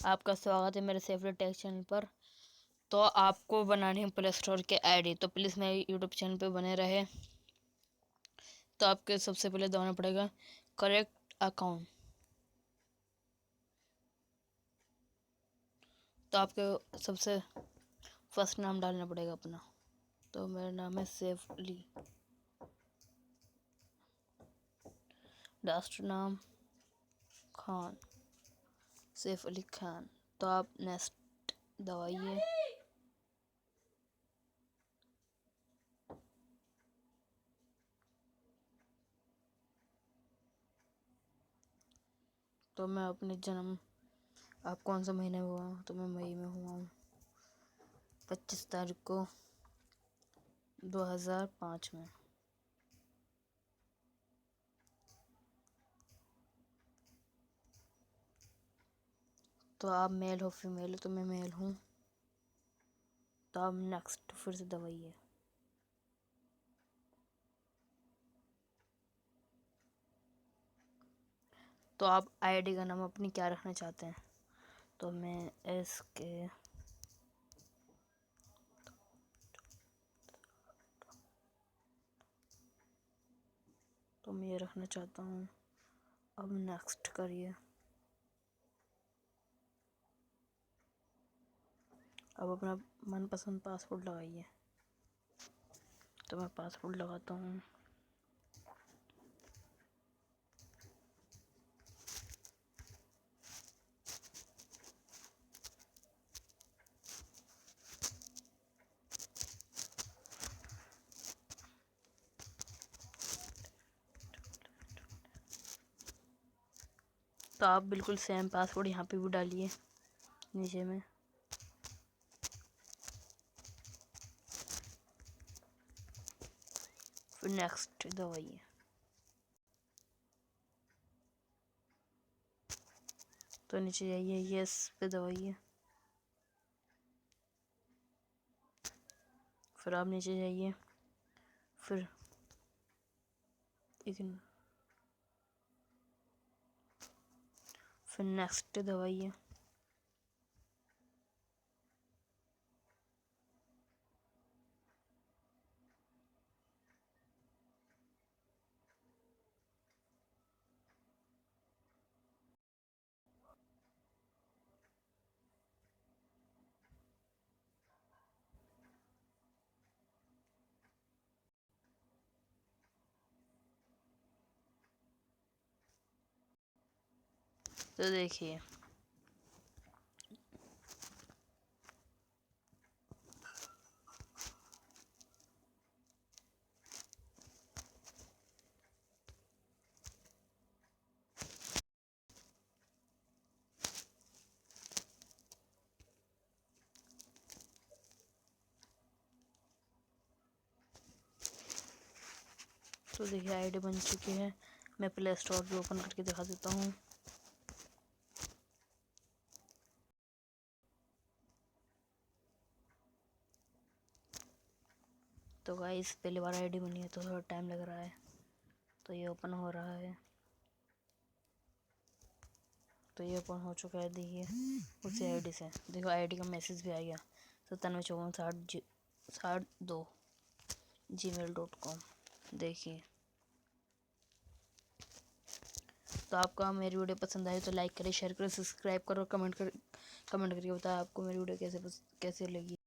आपका स्वागत है मेरे सेफली टेक चैनल पर। तो आपको बनानी है प्ले स्टोर के आईडी, तो प्लीज़ मेरे यूट्यूब चैनल पे बने रहे। तो आपके सबसे पहले दबाना पड़ेगा करेक्ट अकाउंट। तो आपके सबसे फर्स्ट नाम डालना पड़ेगा अपना। तो मेरा नाम है सैफली, लास्ट नाम खान, सैफ अली खान। तो आप नेक्स्ट दबाइए। तो मैं अपने जन्म, आप कौन सा महीने में हुआ हूँ, तो मैं मई में हुआ हूँ 25 तारीख को 2005 में। तो आप मेल हो फीमेल हो, तो मैं मेल हूँ। तो आप नेक्स्ट फिर से दबाइए। तो आप आईडी का नाम अपनी क्या रखना चाहते हैं, तो मैं तो मैं ये रखना चाहता हूँ। अब नेक्स्ट करिए। अब अपना मनपसंद पासवर्ड लगाइए। तो मैं पासवर्ड लगाता हूँ। तो आप बिल्कुल सेम पासवर्ड यहाँ पे भी डालिए नीचे में। फिर नेक्स्ट दबाइए। तो नीचे जाइए, यस पे दबाइए। फिर आप नीचे जाइए, फिर नेक्स्ट दबाइए। तो देखिए, आईडी बन चुकी है। मैं प्ले स्टोर भी ओपन करके दिखा देता हूँ। तो गाइस पहली बार आईडी बनी है तो थोड़ा टाइम लग रहा है। तो ये ओपन हो रहा है। तो ये ओपन हो चुका है। देखिए उसी आईडी से, देखो आईडी का मैसेज भी आ गया 97546062 देखिए। तो आपको मेरी वीडियो पसंद आई तो लाइक करें, शेयर करें, सब्सक्राइब करो, कमेंट करिए बताएं आपको मेरी वीडियो कैसे लगी।